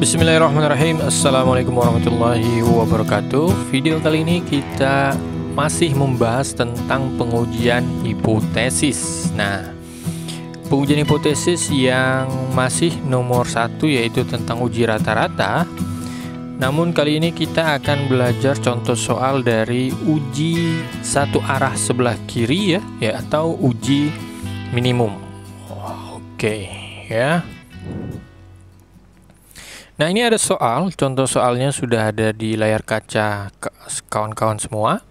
Bismillahirrahmanirrahim. Assalamualaikum warahmatullahi wabarakatuh. Video kali ini kita masih membahas tentang pengujian hipotesis. Nah, pengujian hipotesis yang masih nomor 1 yaitu tentang uji rata-rata. Namun kali ini kita akan belajar contoh soal dari uji satu arah sebelah kiri ya atau uji minimum. Oke, ya. Nah, ini ada soal, contoh soalnya sudah ada di layar kaca kawan-kawan semua.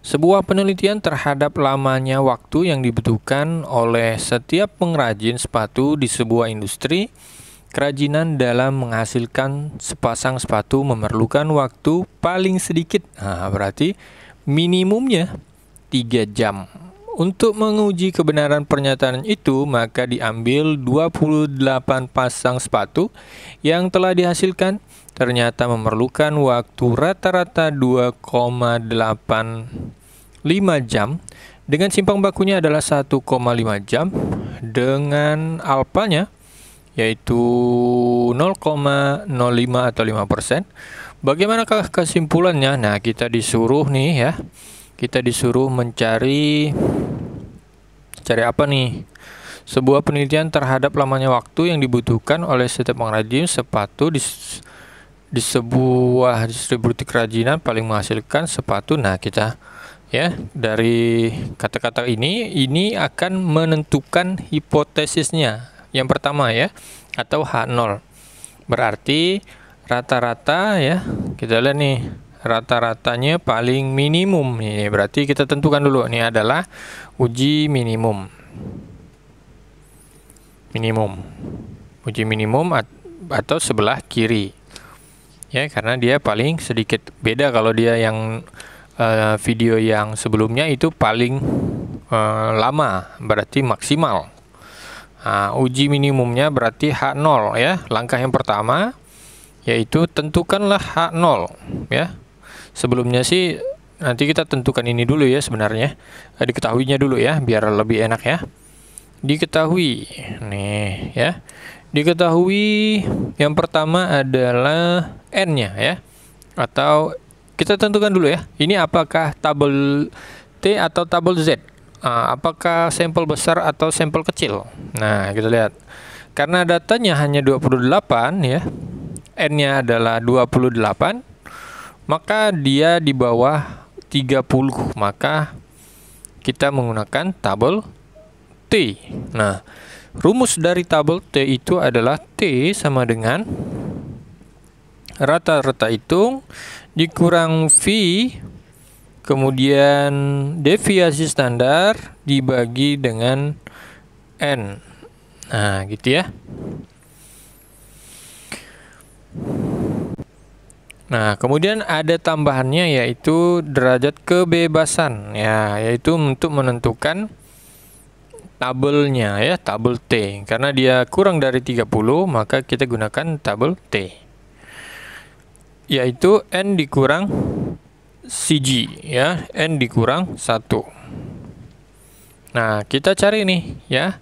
Sebuah penelitian terhadap lamanya waktu yang dibutuhkan oleh setiap pengrajin sepatu di sebuah industri kerajinan dalam menghasilkan sepasang sepatu memerlukan waktu paling sedikit. Nah, berarti minimumnya 3 jam. Untuk menguji kebenaran pernyataan itu, maka diambil 28 pasang sepatu yang telah dihasilkan. Ternyata memerlukan waktu rata-rata 2,85 jam. Dengan simpang bakunya adalah 1,5 jam. Dengan alfanya, yaitu 0,05 atau 5%. Bagaimanakah kesimpulannya? Nah, kita disuruh nih ya. Kita disuruh mencari apa nih? Sebuah penelitian terhadap lamanya waktu yang dibutuhkan oleh setiap pengrajin sepatu di sebuah distribusi kerajinan paling menghasilkan sepatu. Nah, kita ya dari kata-kata ini akan menentukan hipotesisnya. Yang pertama ya, atau H0. Berarti rata-rata ya. Kita lihat nih. Rata-ratanya paling minimum nih, berarti kita tentukan dulu ini adalah uji minimum. Uji minimum atau sebelah kiri. Ya, karena dia paling sedikit. Beda kalau dia yang video yang sebelumnya itu paling lama, berarti maksimal. Nah, uji minimumnya berarti H0 ya. Langkah yang pertama yaitu tentukanlah H0 ya. Sebelumnya sih nanti kita tentukan ini dulu ya sebenarnya. Diketahuinya dulu ya biar lebih enak ya. Diketahui. Nih ya. Diketahui yang pertama adalah N-nya ya. Atau kita tentukan dulu ya. Ini apakah tabel T atau tabel Z? Apakah sampel besar atau sampel kecil? Nah, kita lihat. Karena datanya hanya 28 ya. N-nya adalah 28. Maka dia di bawah 30, maka kita menggunakan tabel T. Nah, rumus dari tabel T itu adalah T sama dengan rata-rata hitung dikurang V, kemudian deviasi standar dibagi dengan N. Nah, gitu ya. Nah, kemudian ada tambahannya yaitu derajat kebebasan ya, yaitu untuk menentukan tabelnya ya, tabel T. Karena dia kurang dari 30, maka kita gunakan tabel T. Yaitu N dikurang CG ya, N dikurang 1. Nah, kita cari nih ya.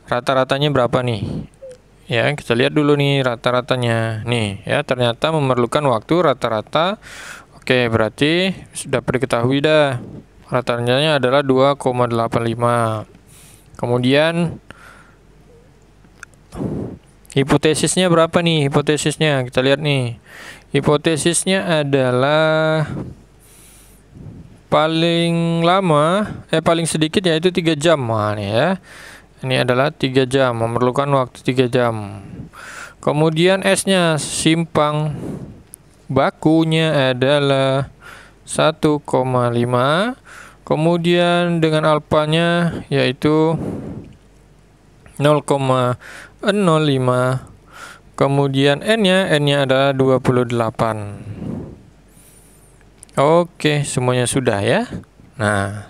Rata-ratanya berapa nih? Ya, kita lihat dulu nih rata-ratanya. Nih, ya ternyata memerlukan waktu rata-rata. Oke, berarti sudah diketahui dah. Rata-ratanya adalah 2,85. Kemudian hipotesisnya berapa nih? Hipotesisnya kita lihat nih. Hipotesisnya adalah paling sedikit yaitu 3 jam. Nah, nih ya. Ini adalah 3 jam, memerlukan waktu 3 jam. Kemudian S-nya, simpang bakunya adalah 1,5. Kemudian dengan alfanya yaitu 0,05. Kemudian N-nya adalah 28. Oke, semuanya sudah ya. Nah,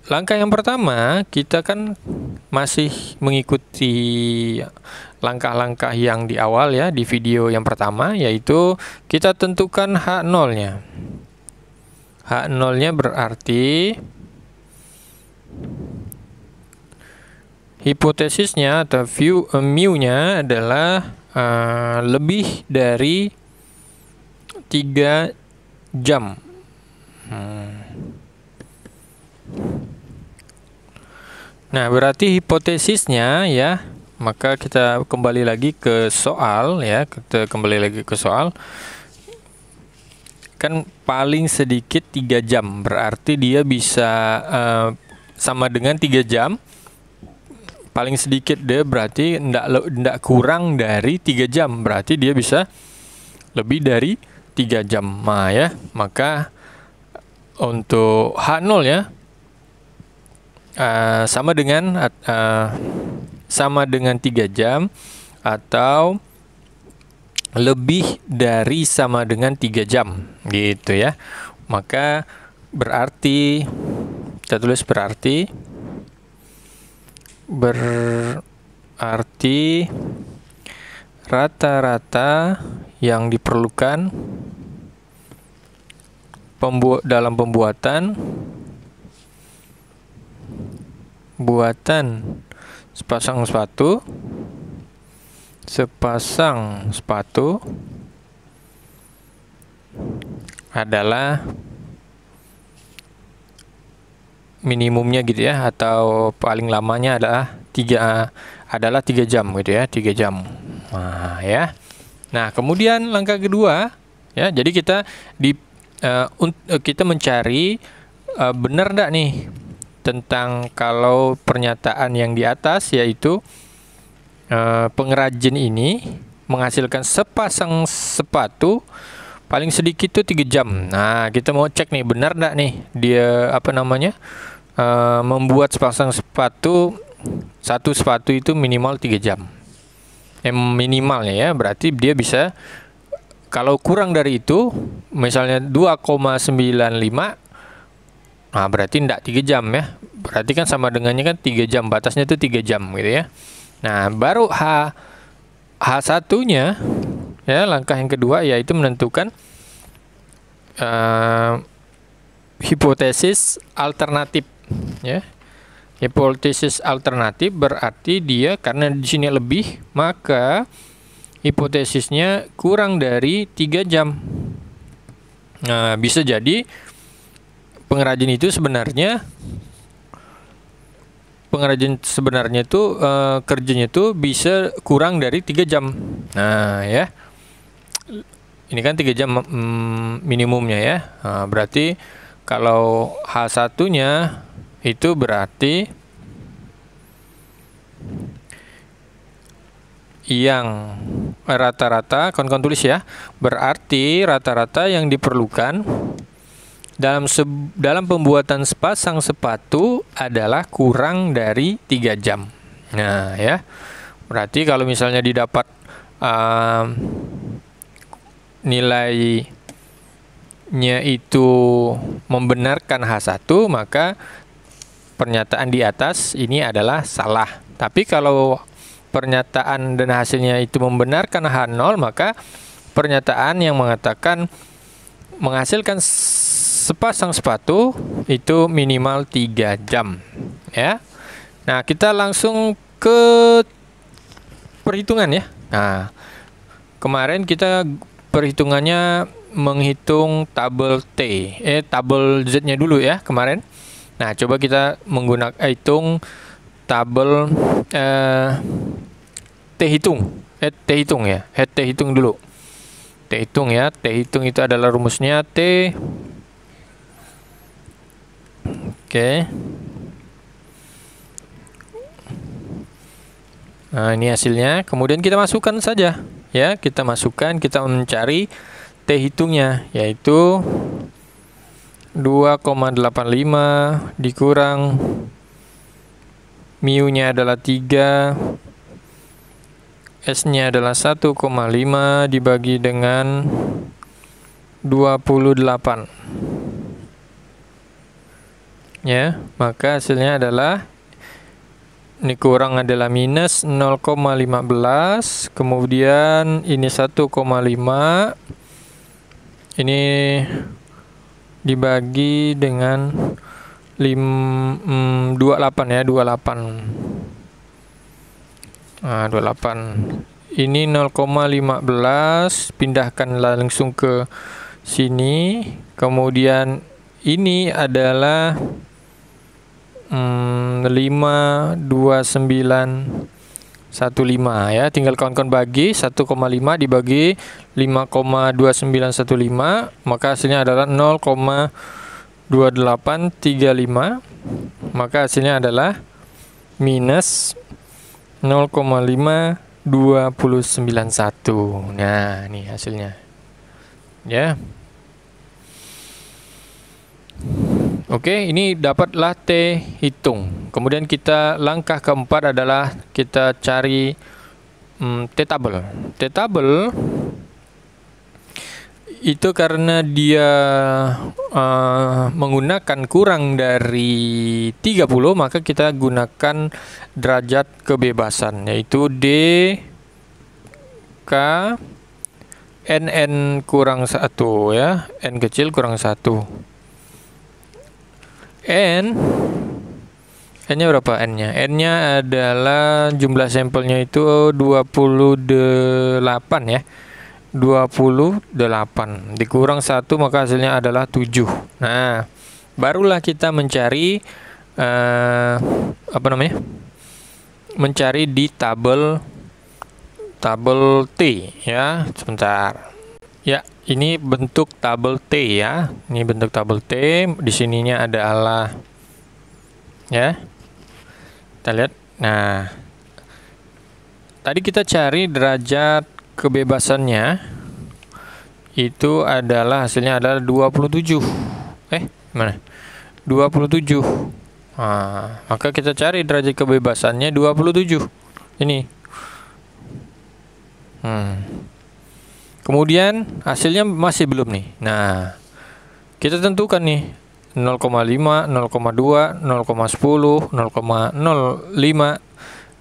langkah yang pertama, kita kan masih mengikuti langkah-langkah yang di awal ya, di video yang pertama, yaitu kita tentukan H0-nya. H0-nya berarti hipotesisnya atau mu-nya adalah lebih dari 3 jam. Nah, berarti hipotesisnya ya, maka kita kembali lagi ke soal ya, kita kembali lagi ke soal. Kan paling sedikit 3 jam, berarti dia bisa sama dengan 3 jam. Paling sedikit dia berarti ndak kurang dari 3 jam, berarti dia bisa lebih dari 3 jam. Nah ya, maka untuk H0 ya sama dengan 3 jam atau lebih dari sama dengan 3 jam gitu ya. Maka berarti kita tulis berarti rata-rata yang diperlukan dalam pembuatan sepasang sepatu adalah minimumnya gitu ya, atau paling lamanya adalah 3 jam gitu ya, 3 jam. Nah ya. Nah, kemudian langkah kedua ya, jadi kita mencari benar enggak nih tentang kalau pernyataan yang di atas, yaitu pengrajin ini menghasilkan sepasang sepatu paling sedikit itu 3 jam. Nah, kita mau cek nih benar enggak nih dia membuat sepasang sepatu, satu sepatu itu minimal 3 jam. Minimalnya ya, berarti dia bisa, kalau kurang dari itu misalnya 2,95, nah berarti enggak 3 jam ya. Berarti kan sama dengannya kan 3 jam, batasnya itu 3 jam gitu ya. Nah, baru H1-nya ya, langkah yang kedua yaitu menentukan hipotesis alternatif ya. Hipotesis alternatif berarti dia karena di sini lebih, maka hipotesisnya kurang dari 3 jam. Nah, bisa jadi pengrajin sebenarnya itu kerjanya itu bisa kurang dari 3 jam. Nah ya, ini kan 3 jam minimumnya ya. Nah, berarti kalau H1-nya itu berarti yang rata-rata, kawan-kawan tulis ya, berarti rata-rata yang diperlukan dalam pembuatan sepasang sepatu adalah kurang dari 3 jam. Nah ya, berarti kalau misalnya didapat nilainya itu membenarkan H1, maka pernyataan di atas ini adalah salah. Tapi kalau pernyataan dan hasilnya itu membenarkan H0, maka pernyataan yang mengatakan menghasilkan sepasang sepatu itu minimal 3 jam ya. Nah, kita langsung ke perhitungan ya. Nah, kemarin kita perhitungannya menghitung tabel tabel Z-nya dulu ya kemarin. Nah, coba kita menggunakan hitung tabel T hitung ya. T hitung dulu. T hitung ya. T hitung itu adalah rumusnya T. Oke. Nah, ini hasilnya. Kemudian kita masukkan saja ya. Kita mencari T hitungnya, yaitu 2,85 dikurang mu-nya adalah 3, S-nya adalah 1,5 dibagi dengan 28 ya, maka hasilnya adalah ini kurang adalah minus 0,15, kemudian ini 1,5, ini dibagi dengan 28 ya, 28. Nah, 28 ini 0,15, pindahkan langsung ke sini. Kemudian ini adalah 52915 ya, tinggal kawan-kawan bagi 1,5 dibagi 5,2915, maka hasilnya adalah 0,2835, maka hasilnya adalah minus 0,5291. Nah, ini hasilnya ya. Oke, ini dapatlah T hitung. Kemudian kita langkah keempat adalah kita cari T tabel. T tabel itu karena dia menggunakan kurang dari 30, maka kita gunakan derajat kebebasan, yaitu D K NN kurang 1 ya, N kecil kurang 1. N-nya berapa N-nya? N-nya adalah jumlah sampelnya itu 28 ya. 28 dikurang 1, maka hasilnya adalah 7. Nah, barulah kita mencari mencari di tabel T ya. Sebentar. Ya, ini bentuk tabel T ya. Ini bentuk tabel T. Di sininya adalah ya. Kita lihat. Nah, tadi kita cari derajat kebebasannya. Itu adalah hasilnya adalah 27. Mana? 27. Nah, maka kita cari derajat kebebasannya 27. Ini. Kemudian hasilnya masih belum nih. Nah, kita tentukan nih 0,5, 0,2, 0,10, 0,05.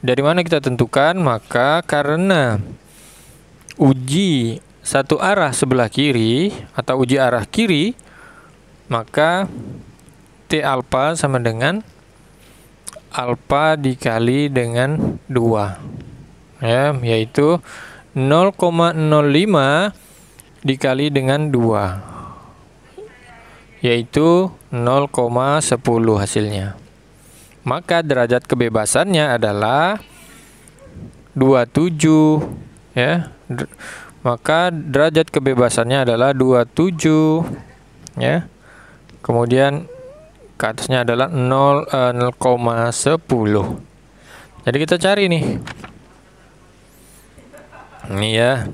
Dari mana kita tentukan? Maka karena uji satu arah sebelah kiri atau uji arah kiri, maka T alfa sama dengan alfa dikali dengan 2. Ya, yaitu 0,05 dikali dengan 2, yaitu 0,10 hasilnya. Maka derajat kebebasannya adalah 27 ya. Maka derajat kebebasannya adalah 27 ya. Kemudian ke atasnya adalah 0,10. Jadi kita cari nih. Ini ya.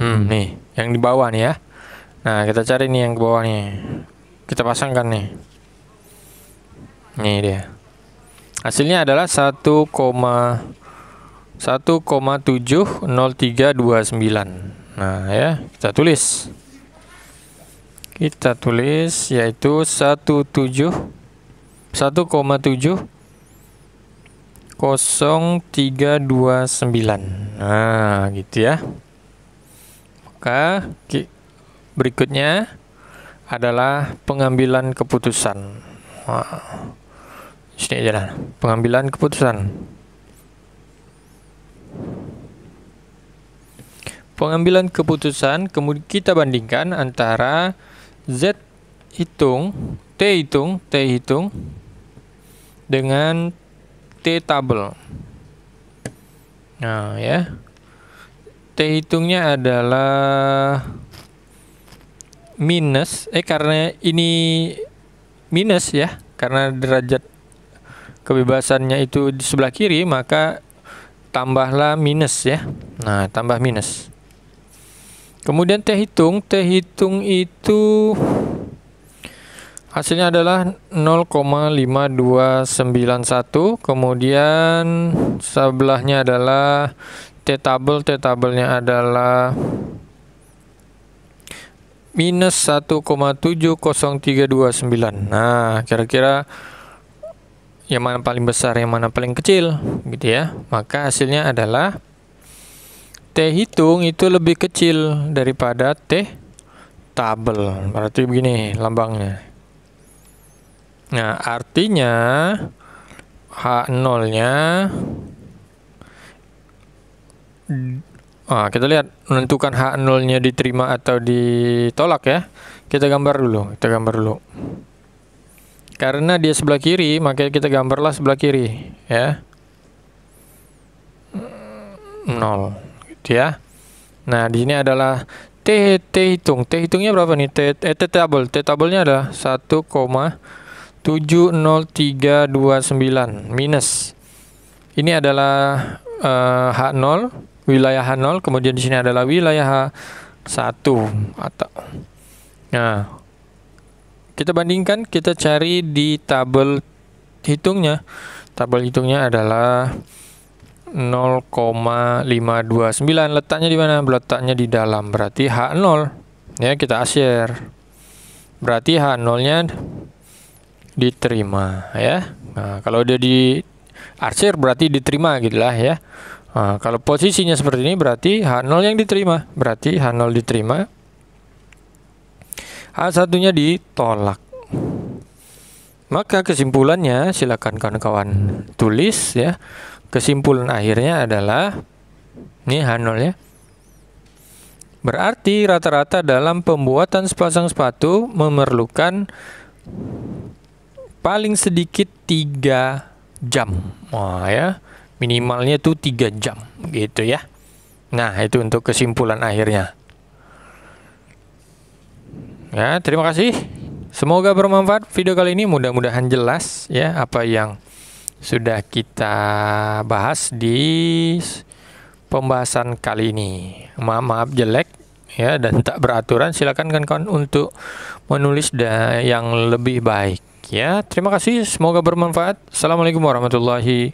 Nih, yang di bawah nih ya. Nah, kita cari nih yang ke bawah nih. Kita pasangkan nih. Nih dia. Hasilnya adalah 1,70329. Nah, ya, kita tulis. Kita tulis yaitu 1,70329. Nah, gitu ya. Maka berikutnya adalah pengambilan keputusan. Nah, sini aja lah. Pengambilan keputusan. Pengambilan keputusan kemudian kita bandingkan antara T hitung dengan T tabel. Nah, ya. T hitungnya adalah minus, karena ini minus ya, karena derajat kebebasannya itu di sebelah kiri, maka tambahlah minus ya. Nah, tambah minus. Kemudian T hitung itu hasilnya adalah 0,5291. Kemudian sebelahnya adalah T tabelnya adalah minus 1,70329. Nah, kira-kira yang mana paling besar, yang mana paling kecil gitu ya. Maka hasilnya adalah T hitung itu lebih kecil daripada T tabel. Berarti begini lambangnya. Nah, artinya H0-nya kita lihat menentukan H0-nya diterima atau ditolak ya. Kita gambar dulu. Karena dia sebelah kiri, maka kita gambarlah sebelah kiri ya. 0 gitu ya. Nah, di sini adalah T hitungnya berapa nih? T tabelnya adalah 1,70329 minus. Ini adalah H0, wilayah H0, kemudian di sini adalah wilayah H1 atau. Nah, kita bandingkan, kita cari di tabel hitungnya. Tabel hitungnya adalah 0,529. Letaknya di mana? Letaknya di dalam. Berarti H0. Ya, kita asyir. Berarti H0-nya diterima ya. Nah, kalau dia di arsir berarti diterima gitulah ya. Nah, kalau posisinya seperti ini berarti H0 yang diterima. Berarti H0 diterima. H1-nya ditolak. Maka kesimpulannya silakan kawan-kawan tulis ya. Kesimpulan akhirnya adalah ini H0 ya. Berarti rata-rata dalam pembuatan sepasang sepatu memerlukan paling sedikit 3 jam. Wah ya, minimalnya itu 3 jam gitu ya. Nah, itu untuk kesimpulan akhirnya. Ya, terima kasih. Semoga bermanfaat video kali ini, mudah-mudahan jelas ya apa yang sudah kita bahas di pembahasan kali ini. Maaf jelek ya dan tak beraturan, silakan kawan-kawan untuk menulis yang lebih baik ya. Terima kasih, semoga bermanfaat. Assalamualaikum warahmatullahi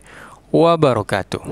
wabarakatuh.